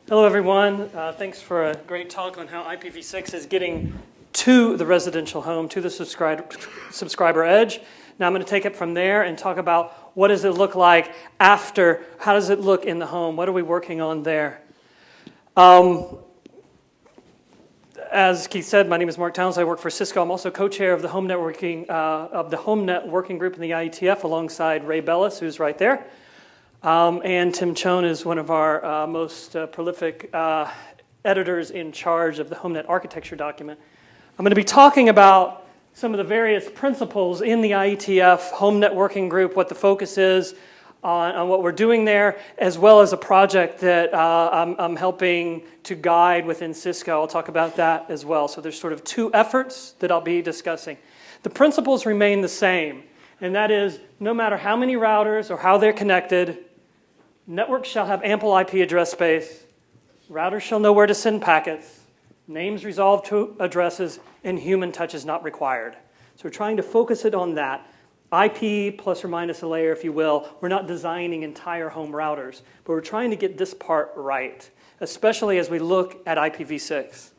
Hello, everyone. Thanks for a great talk on how IPv6 is getting to the residential home, to the subscriber edge. Now I'm going to take it from there and talk about what does it look like after, how does it look in the home, what are we working on there. As Keith said, my name is Mark Townsley. I work for Cisco. I'm also co-chair of the Homenet working group in the IETF alongside Ray Bellis, who's right there. And Tim Choen is one of our most prolific editors in charge of the Homenet Architecture document. I'm going to be talking about some of the various principles in the IETF Homenet working group, what the focus is on what we're doing there, as well as a project that I'm helping to guide within Cisco. I'll talk about that as well. So there's sort of two efforts that I'll be discussing. The principles remain the same, and that is no matter how many routers or how they're connected, networks shall have ample IP address space, routers shall know where to send packets, names resolved to addresses, and human touch is not required. So we're trying to focus it on that. IP plus or minus a layer, if you will. We're not designing entire home routers, but we're trying to get this part right, especially as we look at IPv6.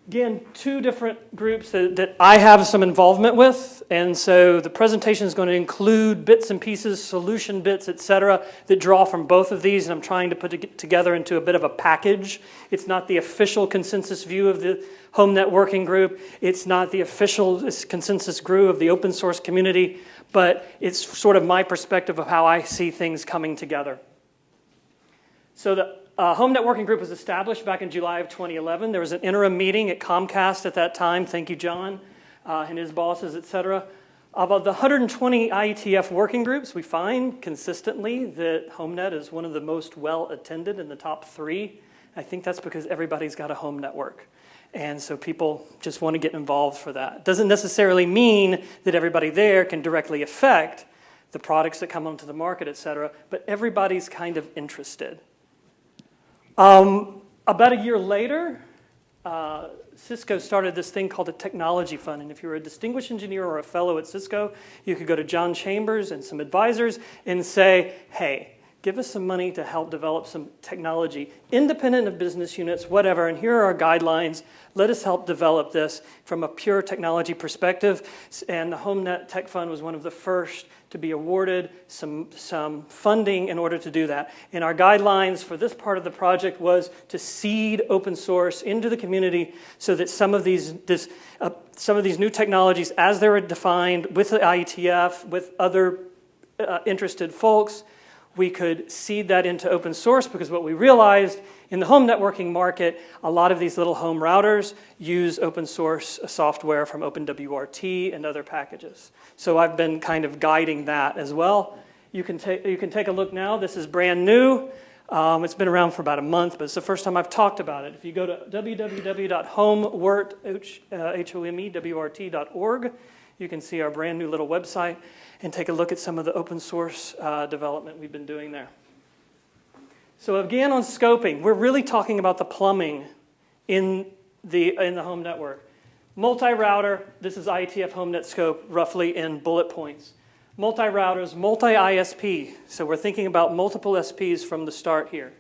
Again, two different groups that I have some involvement with, and so the presentation is going to include bits and pieces, solution bits, etc., that draw from both of these, and I'm trying to put it together into a bit of a package. It's not the official consensus view of the Homenet working group. It's not the official consensus view of the open source community, but it's sort of my perspective of how I see things coming together. So the Homenet working group was established back in July of 2011. There was an interim meeting at Comcast at that time. Thank you, John, and his bosses, etc. Of the 120 IETF working groups, we find consistently that Homenet is one of the most well-attended in the top 3. I think that's because everybody's got a home network. And so people just want to get involved for that. Doesn't necessarily mean that everybody there can directly affect the products that come onto the market, etc., but everybody's kind of interested. About a year later, Cisco started this thing called a technology fund. And if you're a distinguished engineer or a fellow at Cisco, you could go to John Chambers and some advisors and say, hey, give us some money to help develop some technology, independent of business units, whatever, and here are our guidelines. Let us help develop this from a pure technology perspective. And the Homenet Tech Fund was one of the first to be awarded some funding in order to do that. And our guidelines for this part of the project was to seed open source into the community so that some of these new technologies, as they were defined with the IETF, with other interested folks, we could seed that into open source, because what we realized in the home networking market, a lot of these little home routers use open source software from OpenWRT and other packages. So I've been kind of guiding that as well. You can take a look now. This is brand new. It's been around for about a month, but it's the first time I've talked about it. If you go to www.homewrt.org, you can see our brand new little website and take a look at some of the open source development we've been doing there. So again, on scoping, we're really talking about the plumbing in the home network. Multi-router, this is IETF HomeNet scope, roughly in bullet points. Multi-routers, multi-ISP, so we're thinking about multiple SPs from the start here.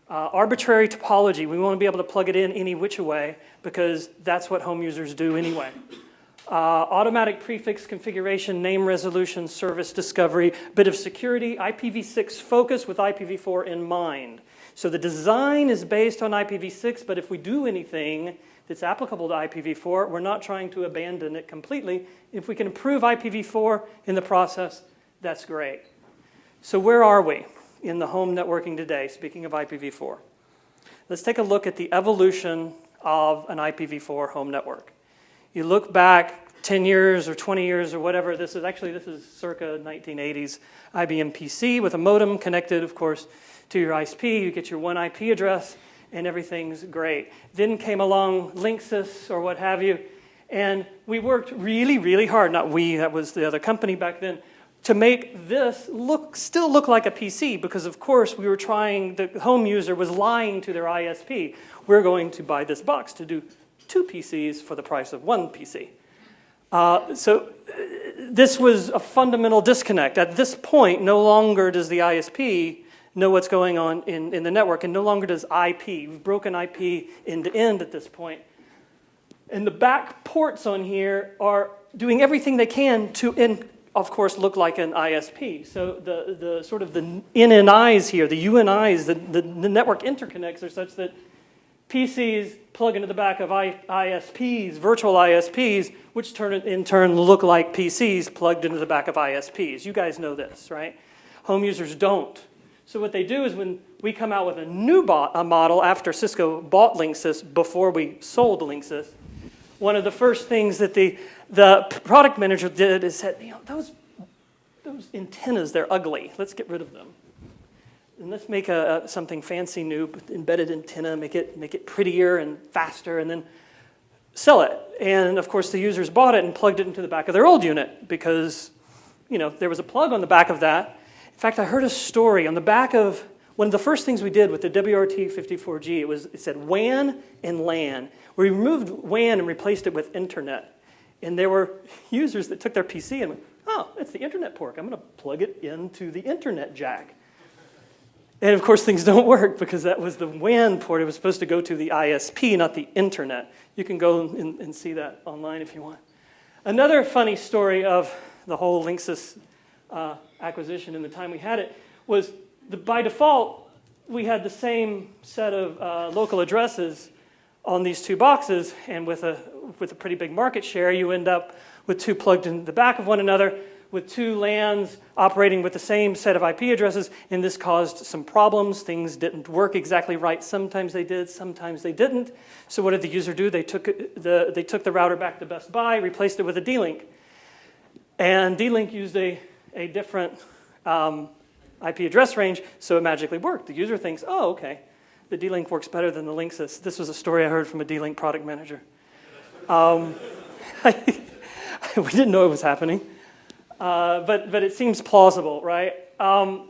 Arbitrary topology, we want to be able to plug it in any which way, because that's what home users do anyway. Automatic prefix configuration, name resolution, service discovery, bit of security, IPv6 focus with IPv4 in mind. So the design is based on IPv6, but if we do anything that's applicable to IPv4, we're not trying to abandon it completely. If we can improve IPv4 in the process, that's great. So where are we in the home networking today, speaking of IPv4? Let's take a look at the evolution of an IPv4 home network. You look back 10 years or 20 years or whatever, this is circa 1980s IBM PC with a modem connected, of course, to your ISP. You get your one IP address and everything's great. Then came along Linksys or what have you, and we worked really, really hard, not we, that was the other company back then, to make this still look like a PC, because of course we were trying, the home user was lying to their ISP. We're going to buy this box to do 2 PCs for the price of 1 PC. So this was a fundamental disconnect. At this point, no longer does the ISP know what's going on in the network, and no longer does IP. We've broken IP end to end at this point. And the back ports on here are doing everything they can to, of course, look like an ISP. So the sort of the NNIs here, the UNIs, the network interconnects are such that PCs plug into the back of ISPs, virtual ISPs, which in turn look like PCs plugged into the back of ISPs. You guys know this, right? Home users don't. So what they do is when we come out with a new model after Cisco bought Linksys, before we sold Linksys, one of the first things that the product manager did is said, those antennas, they're ugly. Let's get rid of them. And let's make something fancy new, embedded antenna, make it prettier and faster, and then sell it. And of course, the users bought it and plugged it into the back of their old unit because, there was a plug on the back of that. In fact, I heard a story on the back of one of the first things we did with the WRT54G. It said WAN and LAN. We removed WAN and replaced it with Internet. And there were users that took their PC and went, oh, it's the Internet port. I'm going to plug it into the Internet jack. And of course, things don't work because that was the WAN port. It was supposed to go to the ISP, not the Internet. You can go and see that online if you want. Another funny story of the whole Linksys acquisition and the time we had it was by default, we had the same set of local addresses on these two boxes, and with a pretty big market share, you end up with two plugged in the back of one another, with two LANs operating with the same set of IP addresses, and this caused some problems. Things didn't work exactly right. Sometimes they did, sometimes they didn't. So what did the user do? They took the router back to Best Buy, replaced it with a D-Link. And D-Link used a different IP address range, so it magically worked. The user thinks, oh, okay, the D-Link works better than the Linksys. This was a story I heard from a D-Link product manager. We didn't know it was happening. But it seems plausible, right?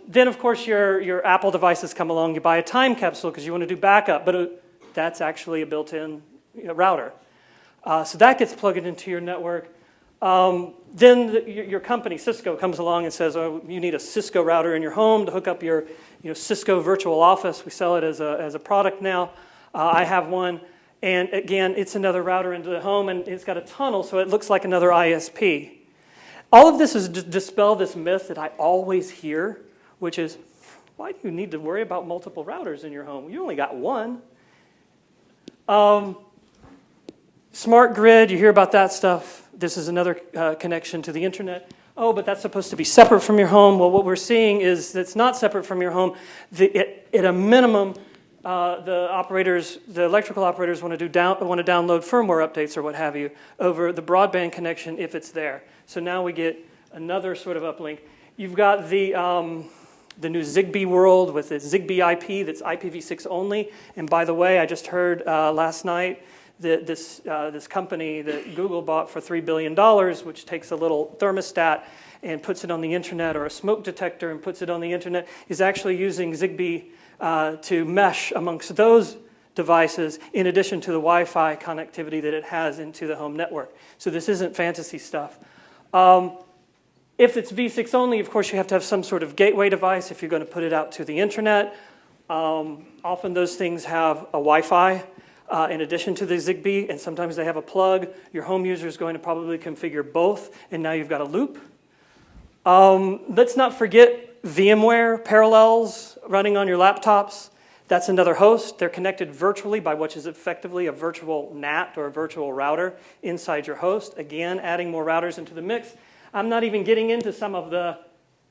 Then, of course, your Apple devices come along. You buy a time capsule because you want to do backup, but that's actually a built-in router. So that gets plugged into your network. Then your company, Cisco, comes along and says, oh, you need a Cisco router in your home to hook up your Cisco virtual office. We sell it as a product now. I have one. And again, it's another router into the home, and it's got a tunnel, so it looks like another ISP. All of this is to dispel this myth that I always hear, which is, why do you need to worry about multiple routers in your home? You only got one. Smart grid, you hear about that stuff. This is another connection to the internet. Oh, but that's supposed to be separate from your home. Well, what we're seeing is that it's not separate from your home. At a minimum, the electrical operators want to download firmware updates or what have you over the broadband connection if it's there. So now we get another sort of uplink. You've got the new Zigbee world with its Zigbee IP that's IPv6 only. And by the way, I just heard last night that this company that Google bought for $3 billion, which takes a little thermostat and puts it on the internet, or a smoke detector and puts it on the internet, is actually using Zigbee to mesh amongst those devices in addition to the Wi-Fi connectivity that it has into the home network. So this isn't fantasy stuff. If it's V6 only, of course, you have to have some sort of gateway device if you're going to put it out to the internet. Often those things have a Wi-Fi in addition to the Zigbee, and sometimes they have a plug. Your home user is going to probably configure both, and now you've got a loop. Let's not forget VMware parallels running on your laptops. That's another host. They're connected virtually by what is effectively a virtual NAT or a virtual router inside your host. Again, adding more routers into the mix. I'm not even getting into some of the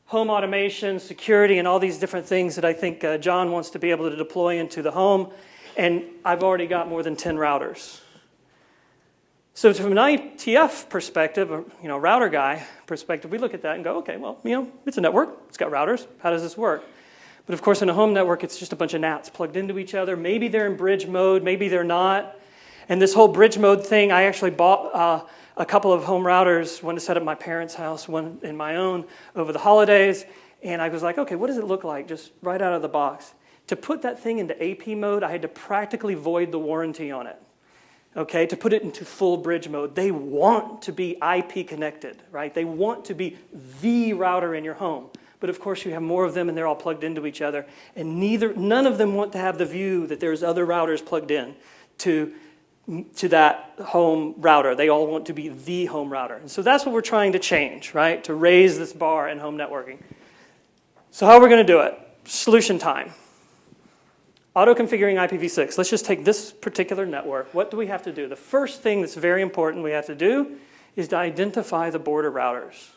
home automation, security, and all these different things that I think John wants to be able to deploy into the home. And I've already got more than 10 routers. So from an ITF perspective, router guy perspective, we look at that and go, okay, well, it's a network. It's got routers. How does this work? But of course, in a home network, it's just a bunch of NATs plugged into each other. Maybe they're in bridge mode. Maybe they're not. And this whole bridge mode thing, I actually bought a couple of home routers, one to set up my parents' house, one in my own, over the holidays. And I was like, okay, what does it look like just right out of the box? To put that thing into AP mode, I had to practically void the warranty on it. Okay, to put it into full bridge mode. They want to be IP connected, right? They want to be the router in your home. but of course you have more of them and they're all plugged into each other. And none of them want to have the view that there's other routers plugged in to that home router. They all want to be the home router. And so that's what we're trying to change, right? To raise this bar in home networking. So how are we going to do it? Solution time. Auto-configuring IPv6. Let's just take this particular network. What do we have to do? The first thing that's very important we have to do is to identify the border routers.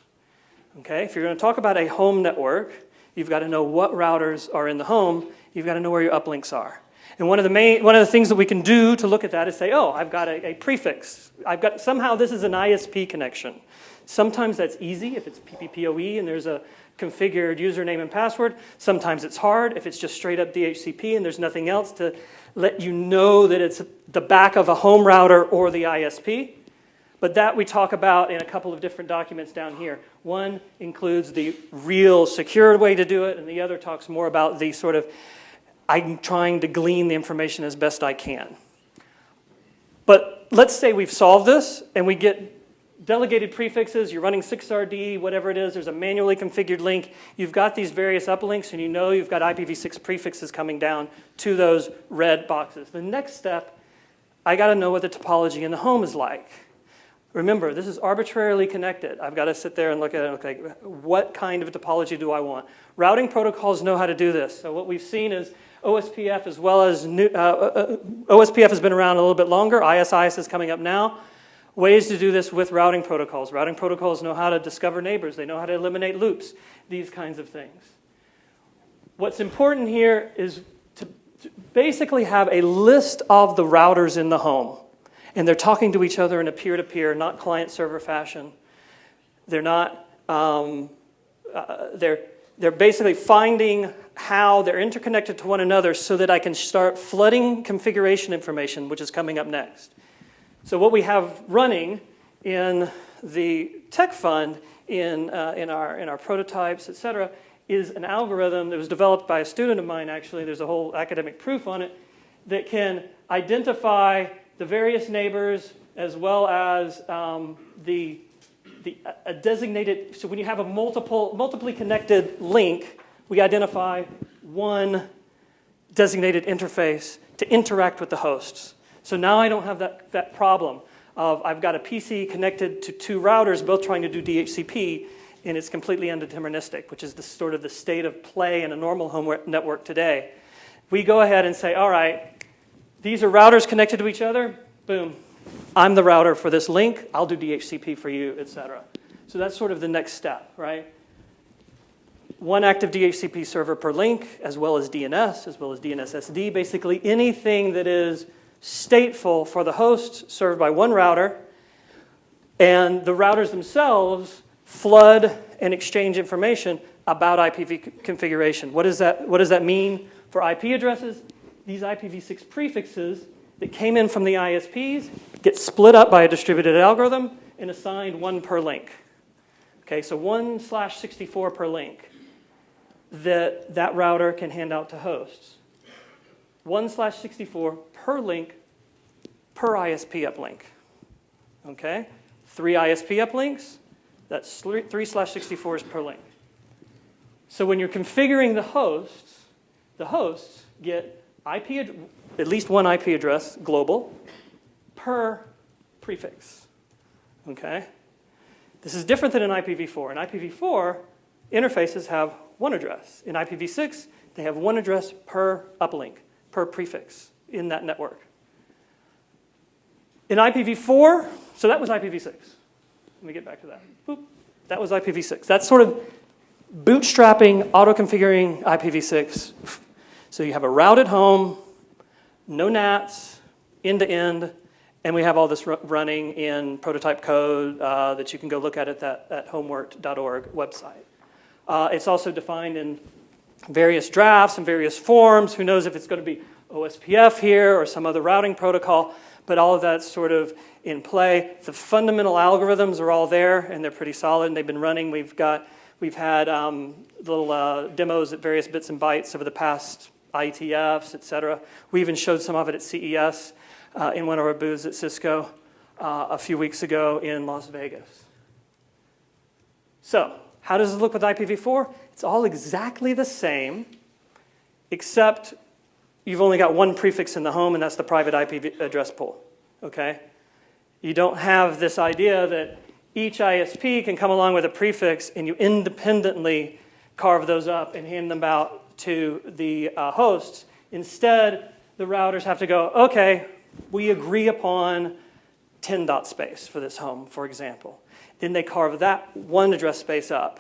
Okay? If you're going to talk about a home network, you've got to know what routers are in the home. You've got to know where your uplinks are. And one of the things that we can do to look at that is say, oh, I've got a prefix. Somehow this is an ISP connection. Sometimes that's easy if it's PPPoE and there's a configured username and password. Sometimes it's hard if it's just straight up DHCP and there's nothing else to let you know that it's the back of a home router or the ISP. But that we talk about in a couple of different documents down here. One includes the real secured way to do it, and the other talks more about the sort of, I'm trying to glean the information as best I can. But let's say we've solved this and we get delegated prefixes, you're running 6RD, whatever it is, there's a manually configured link, you've got these various uplinks and you know you've got IPv6 prefixes coming down to those red boxes. The next step, I got to know what the topology in the home is like. Remember, this is arbitrarily connected. I've got to sit there and look at it, okay, what kind of topology do I want? Routing protocols know how to do this. So what we've seen is OSPF as well as OSPF has been around a little bit longer, ISIS is coming up now. Ways to do this with routing protocols. Routing protocols know how to discover neighbors. They know how to eliminate loops, these kinds of things. What's important here is to basically have a list of the routers in the home. And they're talking to each other in a peer-to-peer, not client-server fashion. They're not, they're basically finding how they're interconnected to one another so that I can start flooding configuration information, which is coming up next. So what we have running in the tech fund, in our prototypes, et cetera, is an algorithm that was developed by a student of mine, actually. There's a whole academic proof on it that can identify the various neighbors as well as a designated, so when you have a multiply connected link, we identify one designated interface to interact with the hosts. So now I don't have that problem of I've got a PC connected to two routers, both trying to do DHCP, and it's completely undeterministic, which is the sort of the state of play in a normal home network today. We go ahead and say, all right, these are routers connected to each other. Boom. I'm the router for this link. I'll do DHCP for you, et cetera. So that's sort of the next step, right? One active DHCP server per link, as well as DNS, as well as DNSSD. Basically anything that is stateful for the host served by one router, and the routers themselves flood and exchange information about IPv configuration. What does that mean for IP addresses? These IPv6 prefixes that came in from the ISPs get split up by a distributed algorithm and assigned one per link. Okay, so 1/64 per link that router can hand out to hosts. 1/64 per link per ISP uplink. Okay? 3 ISP uplinks, that's 3/64s per link. So when you're configuring the hosts get at least one IP address, global, per prefix. Okay? This is different than in IPv4. In IPv4, interfaces have one address. In IPv6, they have one address per uplink, per prefix in that network. In IPv4, so that was IPv6. Let me get back to that. Boop. That was IPv6. That's sort of bootstrapping, auto-configuring IPv6. So you have a routed home, no NATs, end-to-end, and we have all this running in prototype code that you can go look at that homework.org website. It's also defined in various drafts and various forms. Who knows if it's going to be OSPF here or some other routing protocol, but all of that's sort of in play. The fundamental algorithms are all there, and they're pretty solid, and they've been running. We've had little demos at various bits and bytes over the past IETFs, et cetera. We even showed some of it at CES in one of our booths at Cisco a few weeks ago in Las Vegas. So How does it look with IPv4? It's all exactly the same, except you've only got one prefix in the home, and that's the private IP address pool, okay? You don't have this idea that each ISP can come along with a prefix and you independently carve those up and hand them out to the hosts. Instead, the routers have to go, okay, we agree upon 10 dot space for this home, for example. Then they carve that one address space up.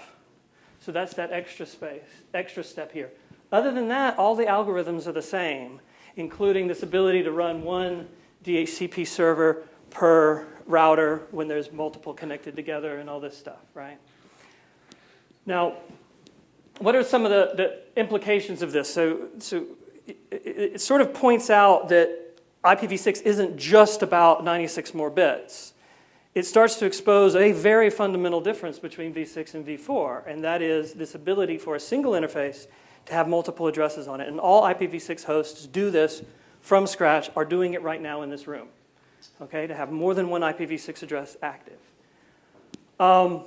So that's that extra space, extra step here. Other than that, all the algorithms are the same, including this ability to run one DHCP server per router when there's multiple connected together and all this stuff, right? Now, what are some of the implications of this? So it sort of points out that IPv6 isn't just about 96 more bits. It starts to expose a very fundamental difference between v6 and v4, and that is this ability for a single interface to have multiple addresses on it. And all IPv6 hosts do this from scratch, are doing it right now in this room, okay, to have more than one IPv6 address active. And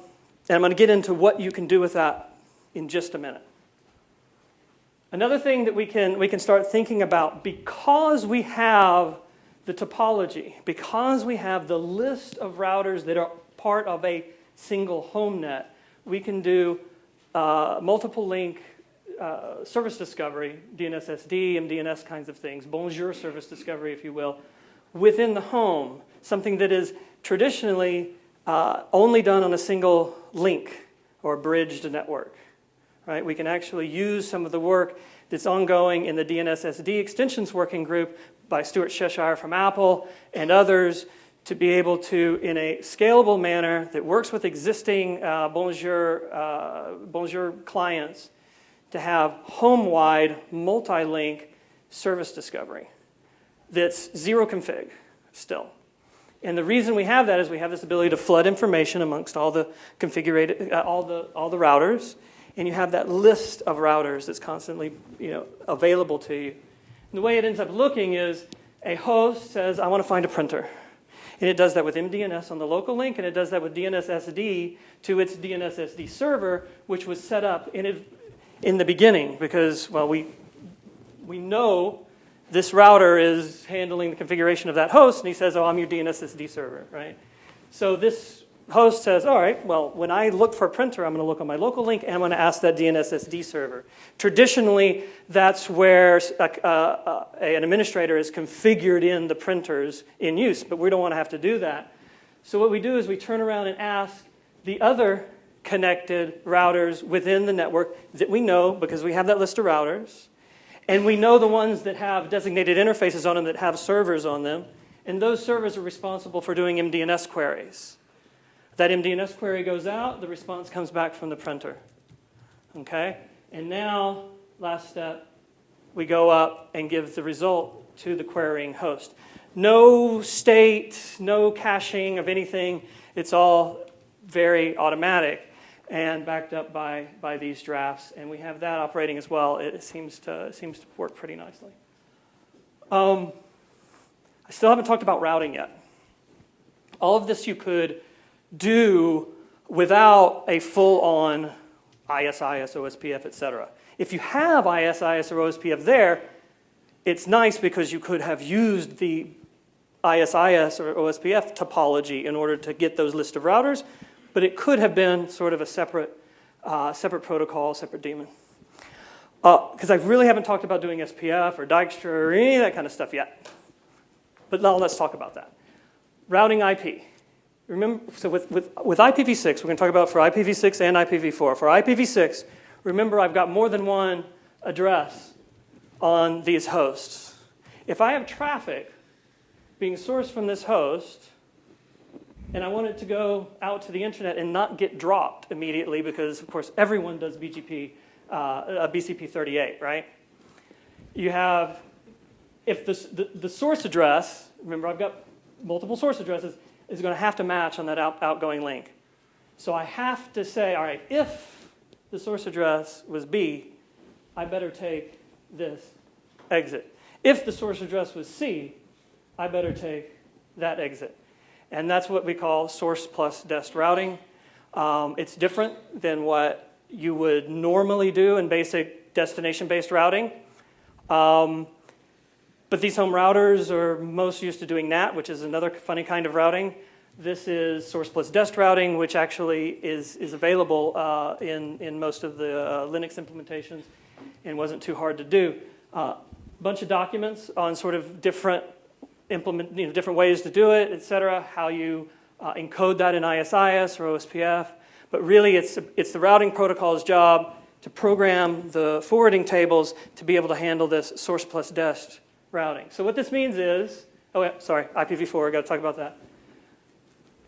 I'm going to get into what you can do with that in just a minute. Another thing that we can start thinking about, because we have the topology, because we have the list of routers that are part of a single home net, we can do multiple link service discovery, DNSSD, MDNS kinds of things, bonjour service discovery, if you will, within the home, something that is traditionally only done on a single link or bridged network. Right? We can actually use some of the work that's ongoing in the DNSSD extensions working group by Stuart Cheshire from Apple and others to be able to, in a scalable manner that works with existing bonjour clients, to have home-wide multi-link service discovery that's zero config still. And the reason we have that is we have this ability to flood information amongst all the configured, all the routers, and you have that list of routers that's constantly, available to you. And the way it ends up looking is a host says, I want to find a printer. And it does that with MDNS on the local link, and it does that with DNSSD to its DNSSD server, which was set up in the beginning because, well, we know this router is handling the configuration of that host, and he says, oh, I'm your DNSSD server, right? So this host says, all right, well, when I look for a printer, I'm going to look on my local link, and I'm going to ask that DNSSD server. Traditionally, that's where an administrator has configured in the printers in use, but we don't want to have to do that. So what we do is we turn around and ask the other connected routers within the network that we know because we have that list of routers, and we know the ones that have designated interfaces on them that have servers on them, and those servers are responsible for doing MDNS queries. That MDNS query goes out, the response comes back from the printer. Okay? And now, last step, we go up and give the result to the querying host. No state, no caching of anything. It's all very automatic and backed up by these drafts. And we have that operating as well. It seems to work pretty nicely. I still haven't talked about routing yet. All of this you could do without a full-on ISIS, OSPF, etc. If you have ISIS or OSPF there, it's nice because you could have used the ISIS or OSPF topology in order to get those list of routers, but it could have been sort of a separate protocol, separate daemon. Because I really haven't talked about doing SPF or Dijkstra or any of that kind of stuff yet. But now let's talk about that. Routing IP. Remember, so with IPv6, we're going to talk about for IPv6 and IPv4. For IPv6, remember I've got more than one address on these hosts. If I have traffic being sourced from this host, and I want it to go out to the internet and not get dropped immediately because, of course, everyone does BCP 38, right? You have, if the source address, remember I've got multiple source addresses, is going to have to match on that outgoing link. So I have to say, all right, if the source address was B, I better take this exit. If the source address was C, I better take that exit. And that's what we call source plus dest routing. It's different than what you would normally do in basic destination-based routing. But these home routers are most used to doing NAT, which is another funny kind of routing. This is source plus dest routing, which actually is available in most of the Linux implementations and wasn't too hard to do. Bunch of documents on sort of different different ways to do it, et cetera, how you encode that in ISIS or OSPF. But really, it's the routing protocol's job to program the forwarding tables to be able to handle this source plus dest routing. So what this means is, IPv4, I got to talk about that.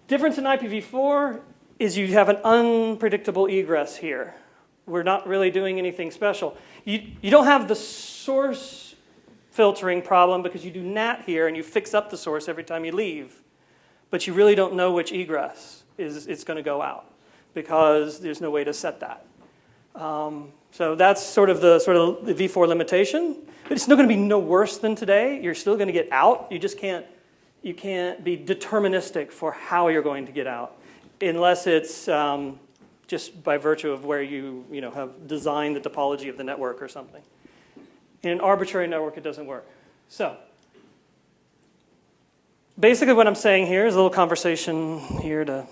Difference in IPv4 is you have an unpredictable egress here. We're not really doing anything special. You don't have the source filtering problem because you do NAT here and you fix up the source every time you leave. But you really don't know which egress it's going to go out because there's no way to set that. So that's sort of the v4 limitation. But it's still going to be no worse than today. You're still going to get out. You just can't be deterministic for how you're going to get out, unless it's just by virtue of where you have designed the topology of the network or something. In an arbitrary network, it doesn't work. So basically what I'm saying here is a little conversation here to,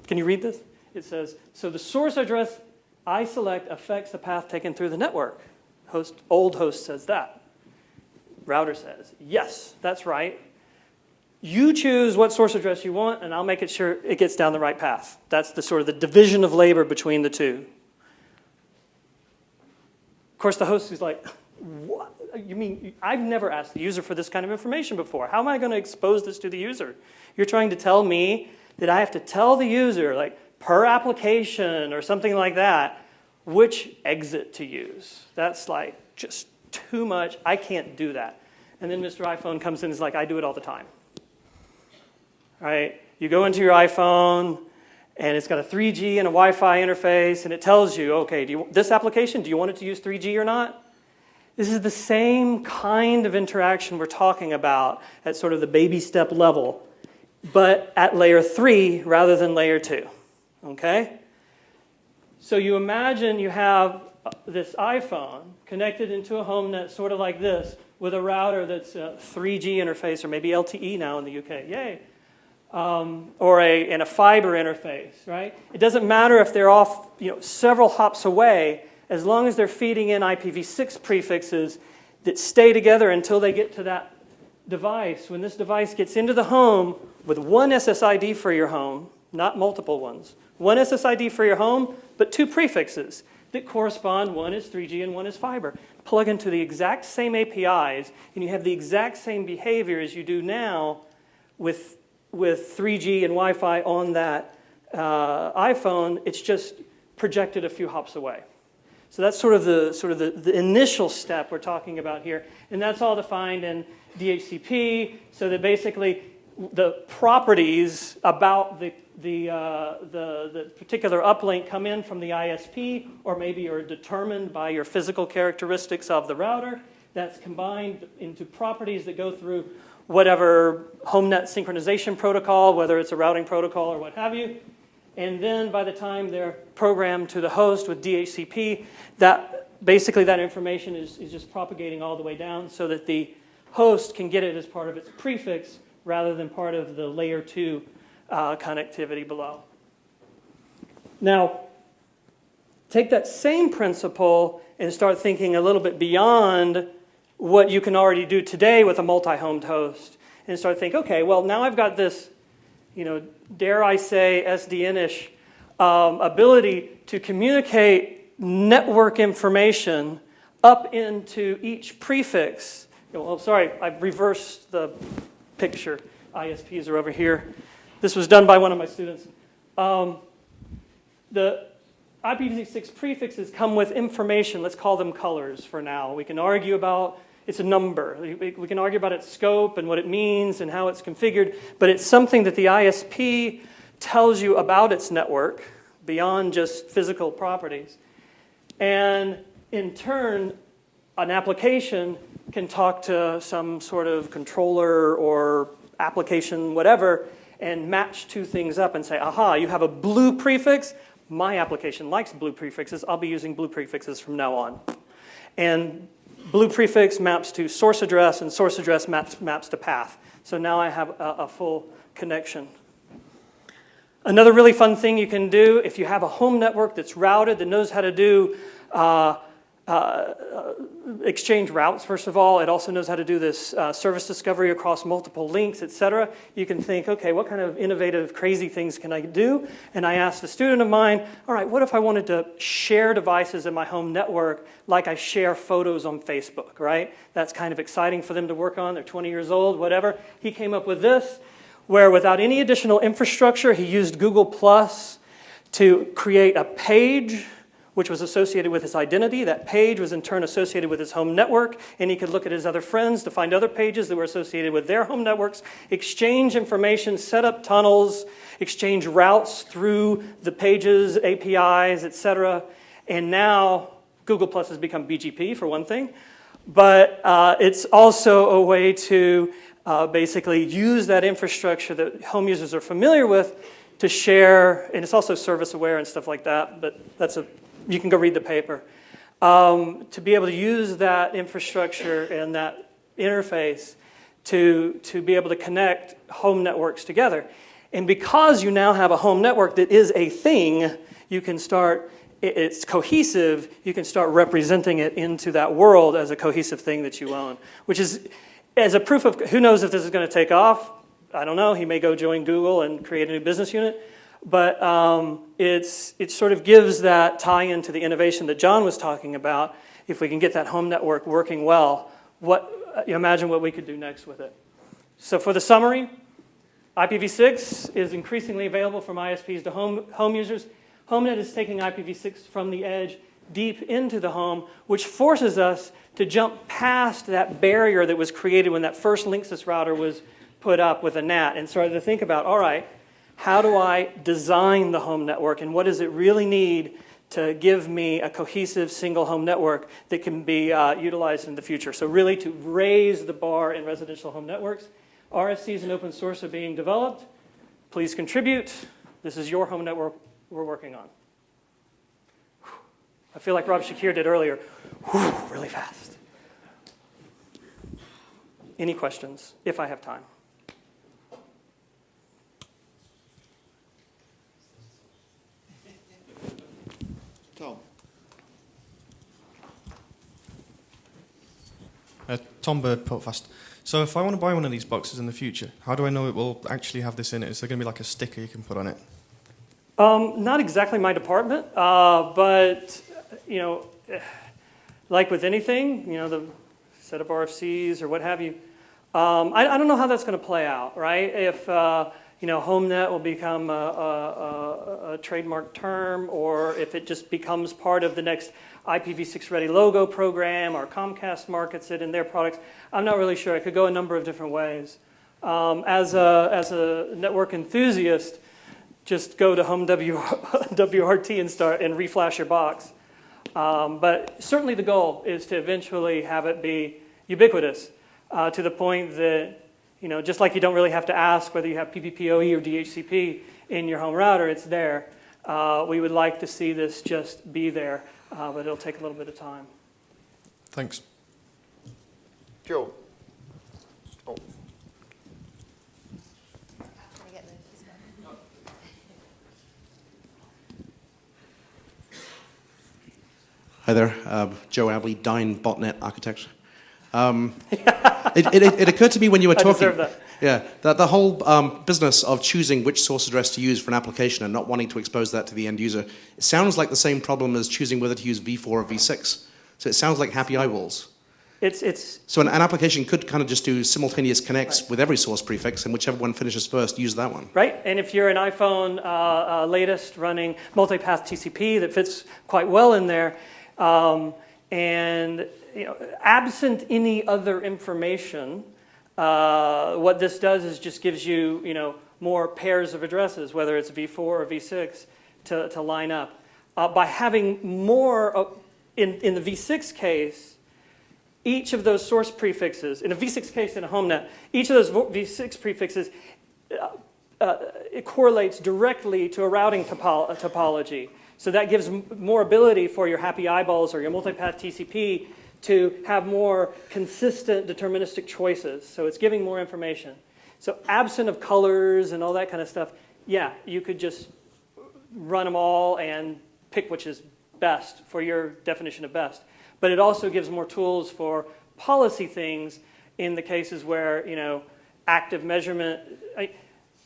can you read this? It says, so the source address I select affects the path taken through the network. Old host says that. Router says, yes, that's right. You choose what source address you want, and I'll make it sure it gets down the right path. That's the sort of the division of labor between the two. Of course, the host is like, what? You mean, I've never asked the user for this kind of information before. How am I going to expose this to the user? You're trying to tell me that I have to tell the user, like, per application or something like that, which exit to use. That's like just too much. I can't do that. And then Mr. iPhone comes in and is like, I do it all the time. Right? You go into your iPhone, and it's got a 3G and a Wi-Fi interface, and it tells you, okay, this application, do you want it to use 3G or not? This is the same kind of interaction we're talking about at sort of the baby step level, but at layer 3 rather than layer 2. Okay? So you imagine you have this iPhone connected into a Homenet sort of like this with a router that's a 3G interface or maybe LTE now in the UK. Yay. Or a fiber interface, right? It doesn't matter if they're off several hops away as long as they're feeding in IPv6 prefixes that stay together until they get to that device. When this device gets into the home with one SSID for your home, not multiple ones, one SSID for your home, but two prefixes that correspond. One is 3G and one is fiber. Plug into the exact same APIs, and you have the exact same behavior as you do now with 3G and Wi-Fi on that iPhone. It's just projected a few hops away. So that's sort of the initial step we're talking about here, and that's all defined in DHCP. So that basically the properties about the particular uplink come in from the ISP, or maybe are determined by your physical characteristics of the router. That's combined into properties that go through whatever Homenet synchronization protocol, whether it's a routing protocol or what have you. And then by the time they're programmed to the host with DHCP, basically that information is just propagating all the way down so that the host can get it as part of its prefix rather than part of the layer 2 connectivity below. Now, take that same principle and start thinking a little bit beyond what you can already do today with a multi-homed host, and start thinking, okay, well, now I've got this, dare I say, SDN-ish ability to communicate network information up into each prefix. Oh, sorry, I've reversed the picture. ISPs are over here. This was done by one of my students. The IPv6 prefixes come with information. Let's call them colors for now. We can argue about, it's a number. We can argue about its scope and what it means and how it's configured, but it's something that the ISP tells you about its network beyond just physical properties. And in turn, an application can talk to some sort of controller or application, whatever, and match two things up and say, aha, you have a blue prefix. My application likes blue prefixes. I'll be using blue prefixes from now on. And blue prefix maps to source address, and source address maps to path. So now I have a full connection. Another really fun thing you can do, if you have a home network that's routed, that knows how to do exchange routes, first of all. It also knows how to do this service discovery across multiple links, etc. You can think, okay, what kind of innovative, crazy things can I do? And I asked a student of mine, all right, what if I wanted to share devices in my home network like I share photos on Facebook, right? That's kind of exciting for them to work on. They're 20 years old, whatever. He came up with this, where without any additional infrastructure, he used Google Plus to create a page which was associated with his identity. That page was in turn associated with his home network, and he could look at his other friends to find other pages that were associated with their home networks, exchange information, set up tunnels, exchange routes through the pages, APIs, etc. And now Google Plus has become BGP for one thing, but it's also a way to basically use that infrastructure that home users are familiar with to share, and it's also service aware and stuff like that, but you can go read the paper. To be able to use that infrastructure and that interface to be able to connect home networks together. And because you now have a home network that is a thing, you can start, it's cohesive, you can start representing it into that world as a cohesive thing that you own, which is, as a proof of, who knows if this is going to take off? I don't know. He may go join Google and create a new business unit. But it sort of gives that tie-in to the innovation that John was talking about. If we can get that home network working well, you imagine what we could do next with it. So for the summary, IPv6 is increasingly available from ISPs to home users. Homenet is taking IPv6 from the edge deep into the home, which forces us to jump past that barrier that was created when that first Linksys router was put up with a NAT, and started to think about, all right, how do I design the home network, and what does it really need to give me a cohesive single home network that can be utilized in the future? So really to raise the bar in residential home networks. RFCs and open source are being developed. Please contribute. This is your home network we're working on. I feel like Rob Shakir did earlier. Really fast. Any questions, if I have time? Tom Bird, Portfast. So if I want to buy one of these boxes in the future, how do I know it will actually have this in it? Is there going to be like a sticker you can put on it? Not exactly my department, but like with anything, the set of RFCs or what have you, I don't know how that's going to play out, right? If Homenet will become a trademark term, or if it just becomes part of the next IPv6 Ready logo program, or Comcast markets it in their products. I'm not really sure. It could go a number of different ways. As a network enthusiast, just go to Home WRT and start and reflash your box. But certainly the goal is to eventually have it be ubiquitous to the point that, just like you don't really have to ask whether you have PPPoE or DHCP in your home router, it's there. We would like to see this just be there, but it'll take a little bit of time. Thanks. Joe. Oh. Hi there, Joe Abley, Dine Botnet Architecture. It occurred to me when you were talking. I deserve that. Yeah, that the whole business of choosing which source address to use for an application and not wanting to expose that to the end user, it sounds like the same problem as choosing whether to use v4 or v6. So it sounds like happy eyeballs. So an application could kind of just do simultaneous connects with every source prefix, and whichever one finishes first, use that one. Right, and if you're an iPhone latest running multipath TCP that fits quite well in there, and absent any other information, what this does is just gives you, more pairs of addresses, whether it's v4 or v6, to line up. By having more, in the v6 case, each of those source prefixes, in a v6 case in a HomeNet, each of those v6 prefixes it correlates directly to a routing topology. So that gives more ability for your happy eyeballs or your multipath TCP to have more consistent deterministic choices. So it's giving more information. So absent of colors and all that kind of stuff, yeah, you could just run them all and pick which is best for your definition of best. But it also gives more tools for policy things in the cases where, you know, active measurement,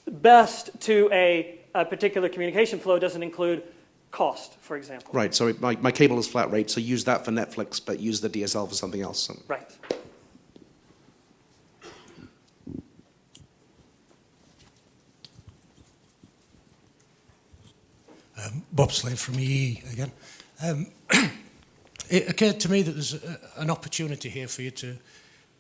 best to a particular communication flow doesn't include cost, for example. Right, so my cable is flat rate, so use that for Netflix, but use the DSL for something else. Right. Bob Slade from EE again. It occurred to me that there's an opportunity here for you to,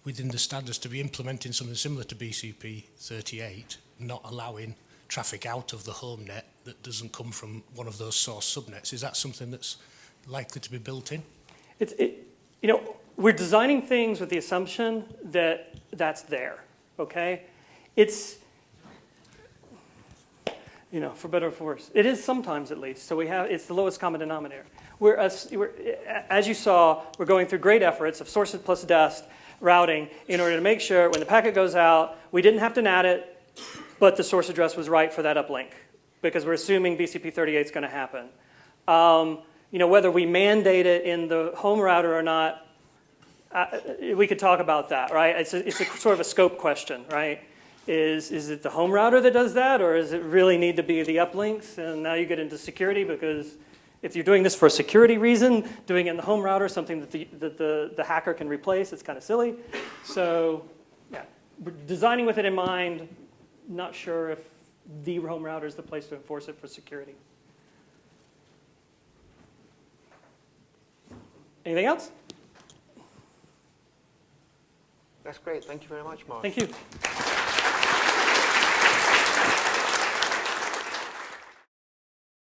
within the standards, to be implementing something similar to BCP 38, not allowing traffic out of the Homenet that doesn't come from one of those source subnets. Is that something that's likely to be built in? You know, we're designing things with the assumption that that's there, okay? It's, you know, for better or for worse. It is sometimes, at least. So it's the lowest common denominator. As you saw, we're going through great efforts of sources plus dest routing in order to make sure when the packet goes out, we didn't have to NAT it, but the source address was right for that uplink, because we're assuming BCP 38 is going to happen. You know, whether we mandate it in the home router or not, we could talk about that, right? It's a sort of a scope question, right? Is it the home router that does that, or does it really need to be the uplinks? And now you get into security, because if you're doing this for a security reason, doing it in the home router, something that the hacker can replace, it's kind of silly. So, yeah, we're designing with it in mind. Not sure if the home router is the place to enforce it for security. Anything else? That's great. Thank you very much, Mark. Thank you.